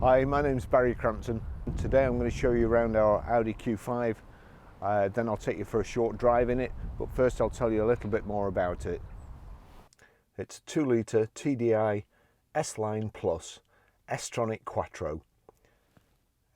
Hi, my name's Barrie Crampton. Today I'm going to show you around our Audi Q5, then I'll take you for a short drive in it, but first I'll tell you a little bit more about it. It's a 2-litre TDI S-Line Plus Tronic Quattro.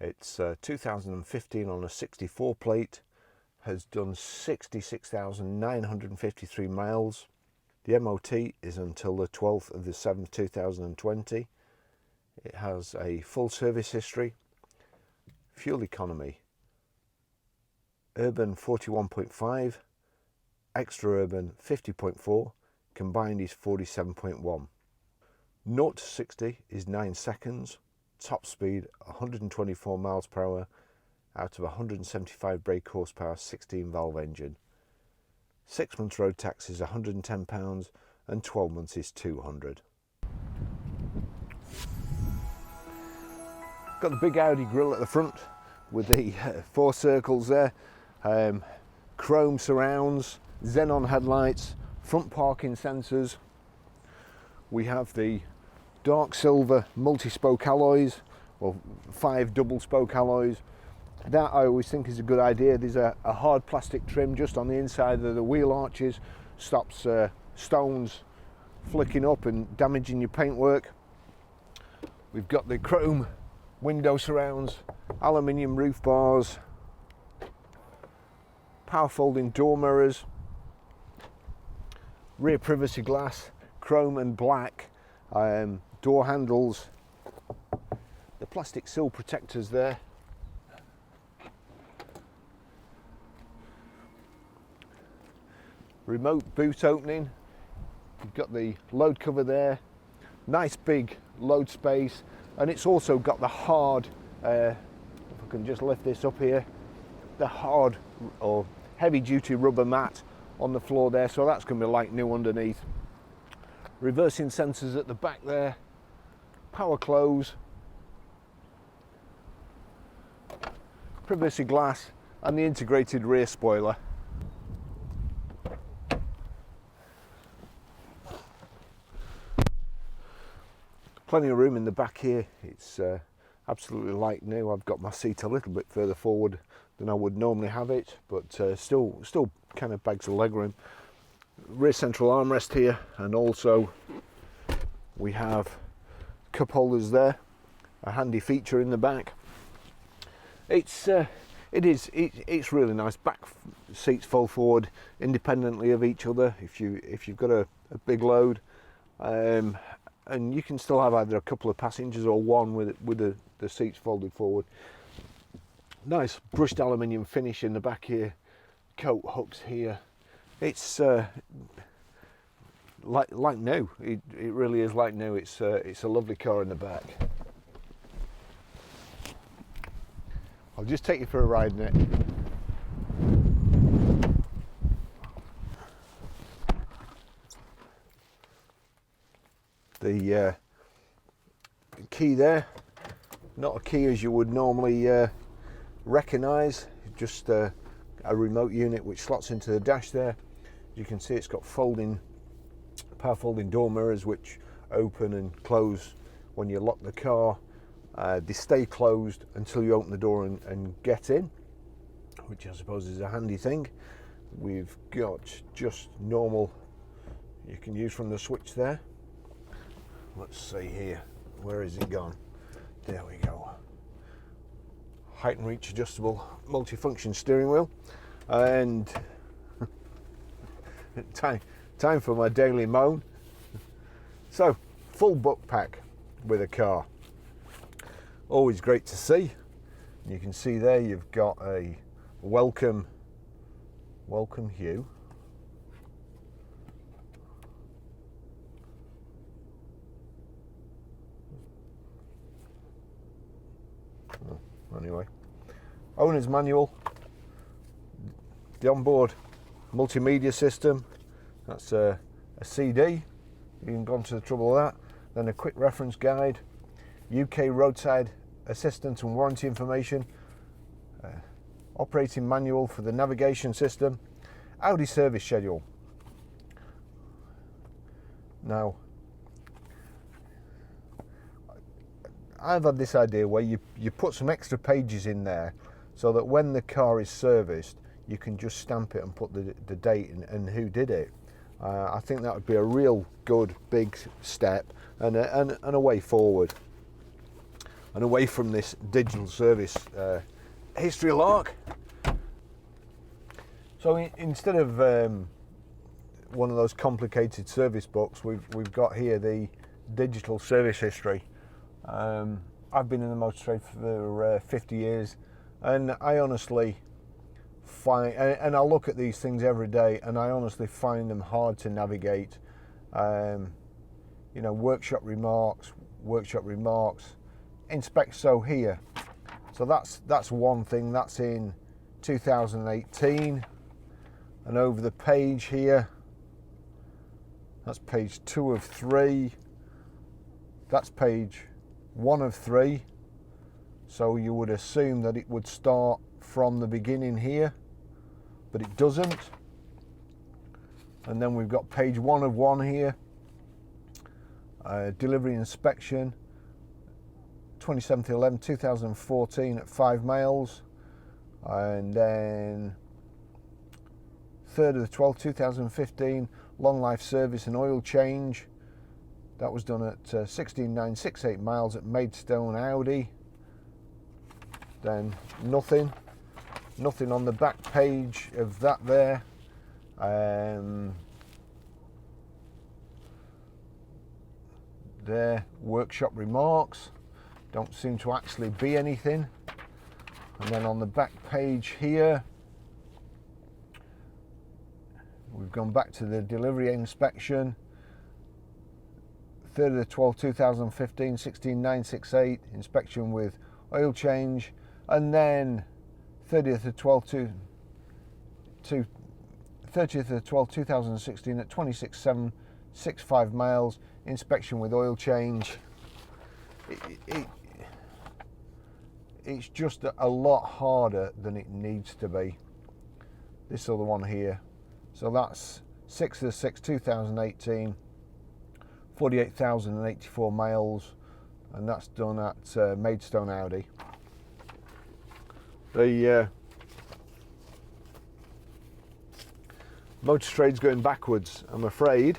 It's 2015 on a 64 plate, has done 66,953 miles. The MOT is until the 12th of the 7th 2020. It has a full service history. Fuel economy, urban 41.5, extra urban 50.4, combined is 47.1. 0 to 60 is 9 seconds, top speed 124 miles per hour out of 175 brake horsepower 16 valve engine. 6 months road tax is £110 and 12 months is £200. Got the big Audi grille at the front with the 4 circles there, chrome surrounds, xenon headlights, front parking sensors. We have the dark silver multi-spoke alloys, or 5 double spoke alloys. That I always think is a good idea. There's a hard plastic trim just on the inside of the wheel arches, stops stones flicking up and damaging your paintwork. We've got the chrome window surrounds, aluminium roof bars, power folding door mirrors, rear privacy glass, chrome and black, door handles, the plastic sill protectors there, remote boot opening. You've got the load cover there, nice big load space, and it's also got the hard, if I can just lift this up here, the hard or heavy duty rubber mat on the floor there, so that's going to be like new underneath. Reversing sensors at the back there, power close, privacy glass and the integrated rear spoiler. Plenty of room in the back here. It's absolutely like new. I've got my seat a little bit further forward than I would normally have it, but still kind of bags of legroom. Rear central armrest here, and also we have cup holders there, a handy feature in the back. It's really nice. Back seats fold forward independently of each other if you've got a big load. And you can still have either a couple of passengers or one with the seats folded forward. Nice brushed aluminium finish in the back here, coat hooks here. It's like new. It really is like new. It's a lovely car in the back. I'll just take you for a ride in it. The key there, not a key as you would normally recognise, just a remote unit which slots into the dash there. As you can see, it's got power folding door mirrors which open and close when you lock the car. They stay closed until you open the door and get in, which I suppose is a handy thing. We've got just normal, you can use from the switch there. Let's see here, where is it gone? There we go. Height and reach adjustable multifunction steering wheel, and time for my daily moan. So, full book pack with a car. Always great to see. You can see there you've got a welcome hue. Anyway, owner's manual, the onboard multimedia system, that's a CD, you haven't gone to the trouble of that. Then a quick reference guide, UK roadside assistance and warranty information, operating manual for the navigation system, Audi service schedule. Now, I've had this idea where you put some extra pages in there so that when the car is serviced, you can just stamp it and put the date and who did it. I think that would be a real good big step and a way forward and away from this digital service history log. So instead of one of those complicated service books, we've got here the digital service history. I've been in the motor trade for 50 years, and I honestly find, and I look at these things every day, and I honestly find them hard to navigate. You know, workshop remarks, inspect so here. So that's one thing. That's in 2018, and over the page here, that's page 2 of 3. That's page 1 of 3. So you would assume that it would start from the beginning here, but it doesn't. And then we've got page 1 of 1 here. Delivery inspection, 27/11, 2014 at 5 miles. And then 3rd of the 12th, 2015, long life service and oil change. That was done at 16,968 miles at Maidstone, Audi. Then nothing on the back page of that there. There, workshop remarks. Don't seem to actually be anything. And then on the back page here, we've gone back to the delivery inspection. 3rd of the 12th, 2015, 16,968, inspection with oil change. And then 30th of 12th, 2016 at 26,765 miles, inspection with oil change. It's just a lot harder than it needs to be. This other one here. So that's 6th of 6th, 2018, 48,084 miles, and that's done at Maidstone, Audi. The motor trade's going backwards, I'm afraid,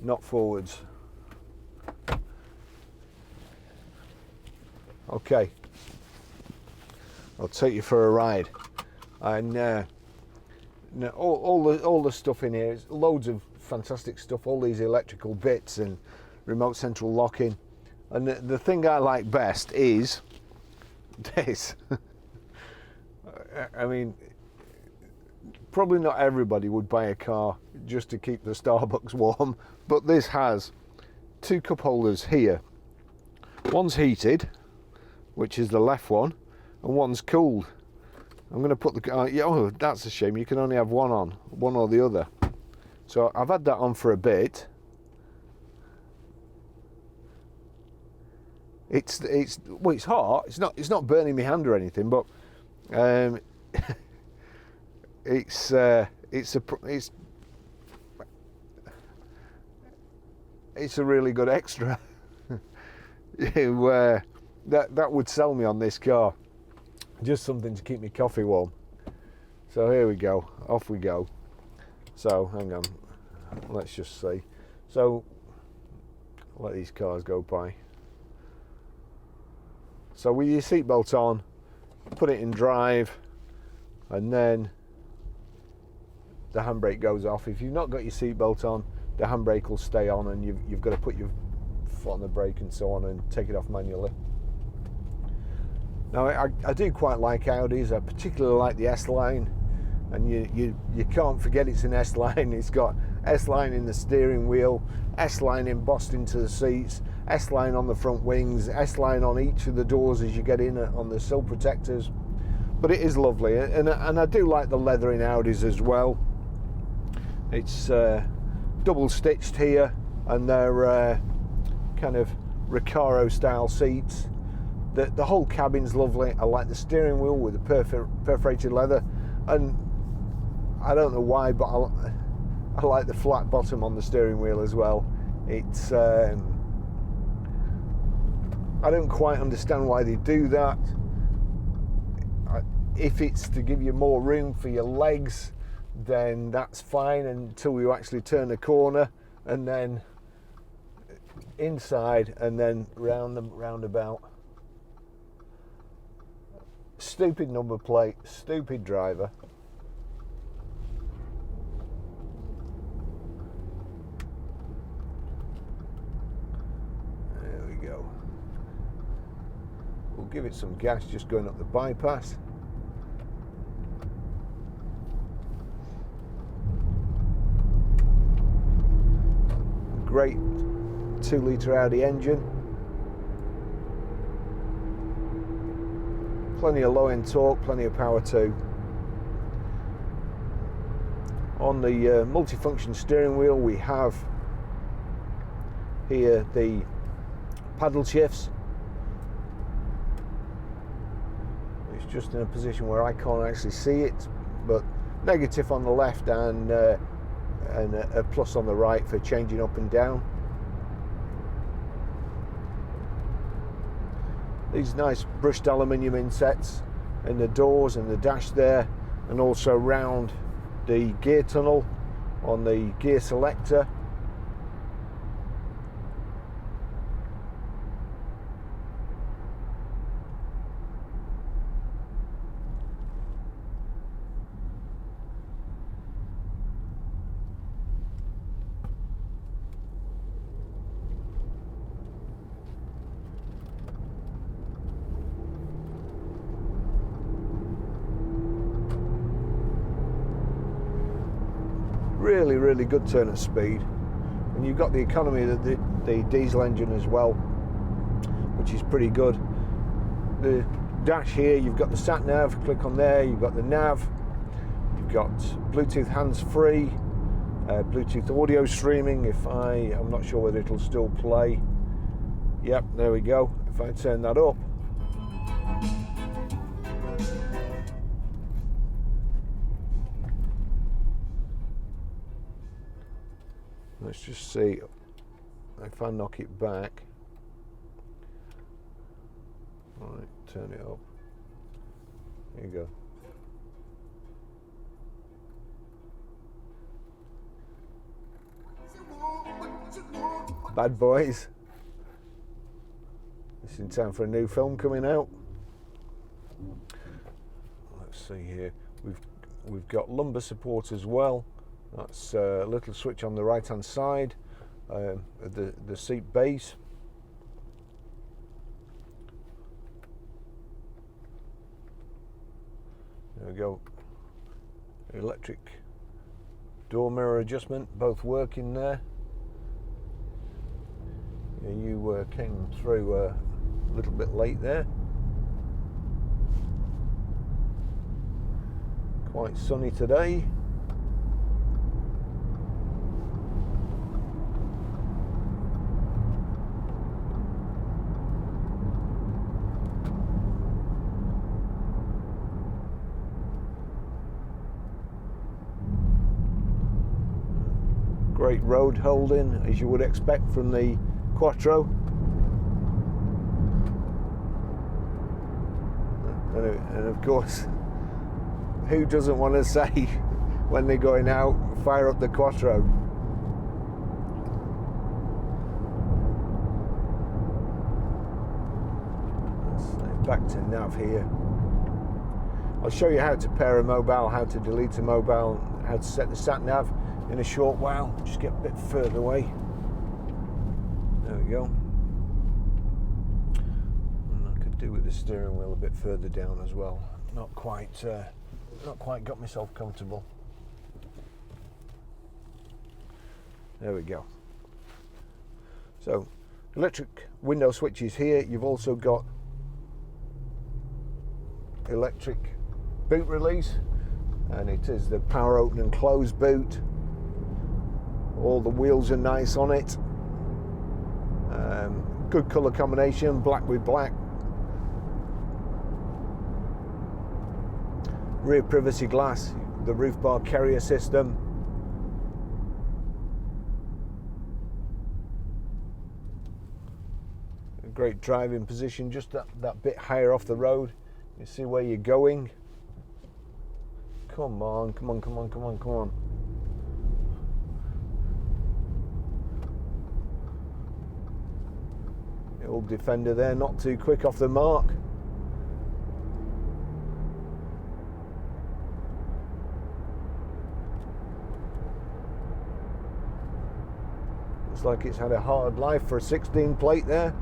not forwards. Okay, I'll take you for a ride. And all the stuff in here is loads of fantastic stuff, all these electrical bits and remote central locking. And the thing I like best is this. I mean, probably not everybody would buy a car just to keep the Starbucks warm, but this has 2 cup holders here. One's heated, which is the left one, and one's cooled. I'm going to put the oh, that's a shame, you can only have one on, one or the other. So I've had that on for a bit. It's hot. It's not burning my hand or anything, but it's a really good extra. That would sell me on this car. Just something to keep me coffee warm. So here we go, off we go. So hang on, let's just see. So let these cars go by. So with your seatbelt on, put it in drive, and then the handbrake goes off. If you've not got your seatbelt on, the handbrake will stay on, and you've got to put your foot on the brake and so on and take it off manually. Now I do quite like Audis. I particularly like the S-Line, and you can't forget it's an S-Line. It's got S-Line in the steering wheel, S-Line embossed into the seats, S-Line on the front wings, S-Line on each of the doors as you get in on the sill protectors. But it is lovely, and I do like the leather in Audis as well. It's double stitched here, and they're kind of Recaro style seats. The whole cabin's lovely. I like the steering wheel with the perforated leather, and I don't know why, but I like the flat bottom on the steering wheel as well. It's I don't quite understand why they do that. If it's to give you more room for your legs, then that's fine until you actually turn the corner, and then inside and then roundabout. Stupid number plate, stupid driver. There we go. We'll give it some gas just going up the bypass. Great 2-litre Audi engine. Plenty of low end torque, plenty of power too. On the multifunction steering wheel, we have here the paddle shifts. It's just in a position where I can't actually see it, but negative on the left and a plus on the right for changing up and down. These nice brushed aluminium insets in the doors and the dash there, and also round the gear tunnel on the gear selector. Really good turn of speed, and you've got the economy of the diesel engine as well, which is pretty good. The dash here, you've got the Sat-Nav, click on there, you've got the nav, you've got Bluetooth hands-free, Bluetooth audio streaming. I'm not sure whether it'll still play. Yep, there we go. If I turn that up, let's just see if I knock it back. All right, turn it up. There you go. Bad Boys. It's in time for a new film coming out. Let's see here. We've got lumbar support as well. That's a little switch on the right hand side, the seat base. There we go. Electric door mirror adjustment, both working there. Yeah, you came through a little bit late there. Quite sunny today. Great road holding, as you would expect from the Quattro. And of course, who doesn't want to say when they're going out, fire up the Quattro? Back to nav here. I'll show you how to pair a mobile, how to delete a mobile, how to set the Sat-Nav in a short while. Just get a bit further away. There we go. And I could do with the steering wheel a bit further down as well. Not quite got myself comfortable. There we go. So, electric window switches here. You've also got electric boot release, and it is the power open and close boot. All the wheels are nice on it. Good colour combination, black with black. Rear privacy glass, the roof bar carrier system. a great driving position, just that bit higher off the road. You see where you're going. Come on, come on, come on, come on, come on. The old Defender there, not too quick off the mark. Looks like it's had a hard life for a 16 plate there.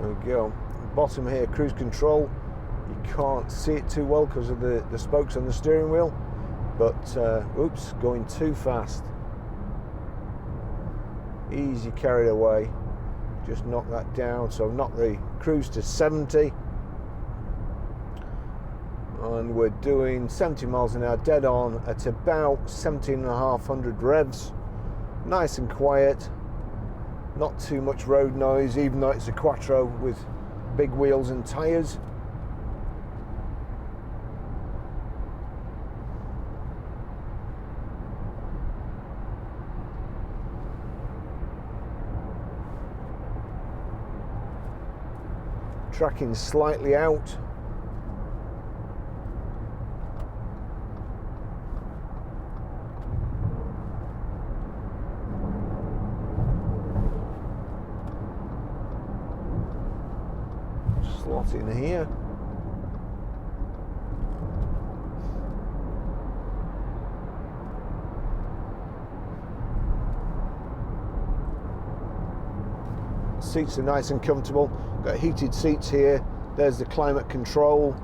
There we go. Bottom here, cruise control. You can't see it too well because of the spokes on the steering wheel, but oops, going too fast. Easy carried away. Just knock that down. So knock the cruise to 70, and we're doing 70 miles an hour dead on at about 17,500 revs. Nice and quiet. Not too much road noise, even though it's a Quattro with big wheels and tyres. Tracking slightly out. Slot in here. Seats are nice and comfortable. Got heated seats here. There's the climate control.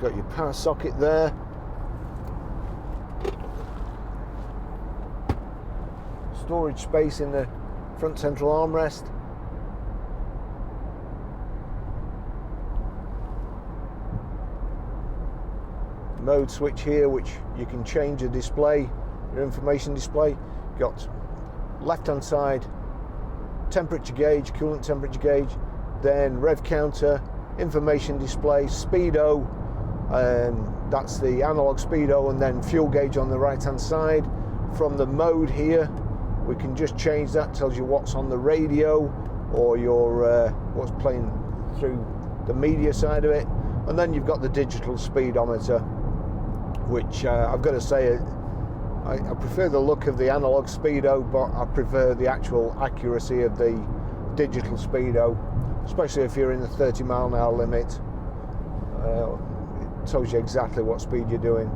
Got your power socket there. Storage space in the front central armrest. Mode switch here, which you can change the display, your information display. Got left hand side temperature gauge, coolant temperature gauge, then rev counter, information display, speedo, that's the analog speedo, and then fuel gauge on the right hand side. From the mode here, we can just change that. Tells you what's on the radio or your what's playing through the media side of it. And then you've got the digital speedometer, which I've got to say, I prefer the look of the analog speedo, but I prefer the actual accuracy of the digital speedo, especially if you're in the 30 mile an hour limit. It tells you exactly what speed you're doing.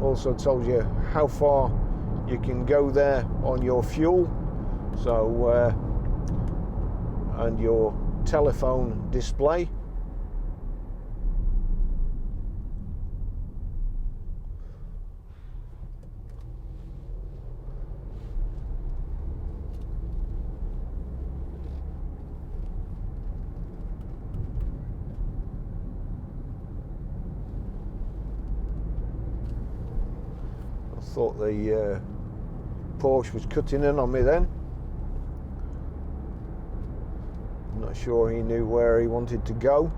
Also tells you how far you can go there on your fuel, so and your telephone display. Thought the Porsche was cutting in on me then. I'm not sure he knew where he wanted to go.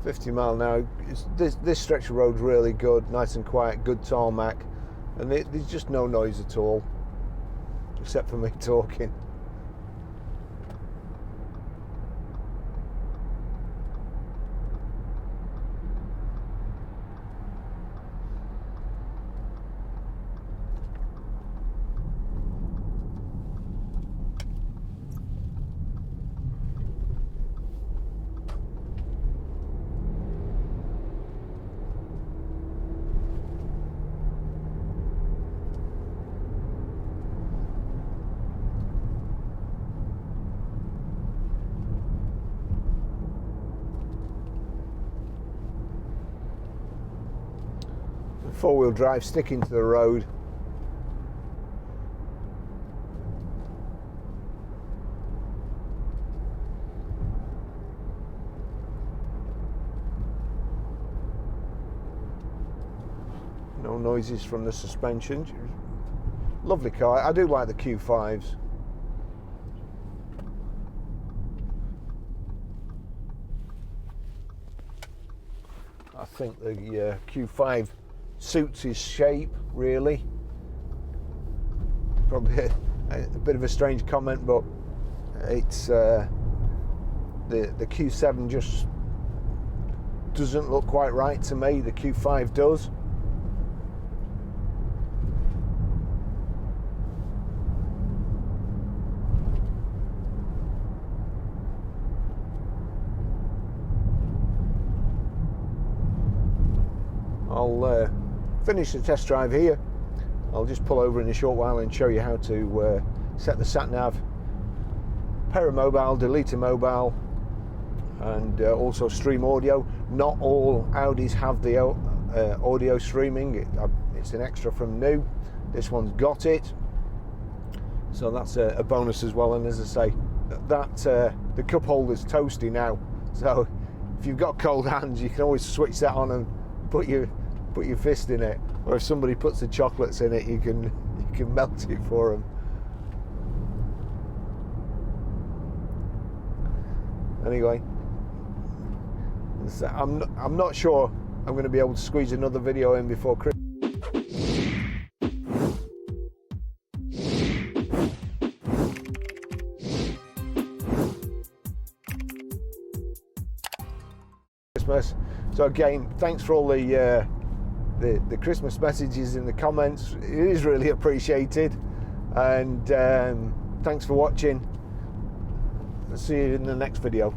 $50 miles an hour. This stretch of road really good, nice and quiet, good tarmac, and there's just no noise at all, except for me talking. four-wheel drive, sticking to the road. No noises from the suspension. Lovely car. I do like the Q5s. I think the Q5 suits his shape, really. Probably a bit of a strange comment, but it's the Q7 just doesn't look quite right to me. The Q5 does. I'll finish the test drive here. I'll just pull over in a short while and show you how to set the Sat-Nav, pair a mobile, delete a mobile, and also stream audio. Not all Audis have the audio streaming. It's an extra from new. This one's got it, so that's a bonus as well. And as I say, that the cup holder's toasty now, so if you've got cold hands, you can always switch that on and put your fist in it, or if somebody puts the chocolates in it, you can melt it for them. Anyway, I'm not sure I'm going to be able to squeeze another video in before Christmas. So again, thanks for all the Christmas messages in the comments. It is really appreciated, and thanks for watching. I'll see you in the next video.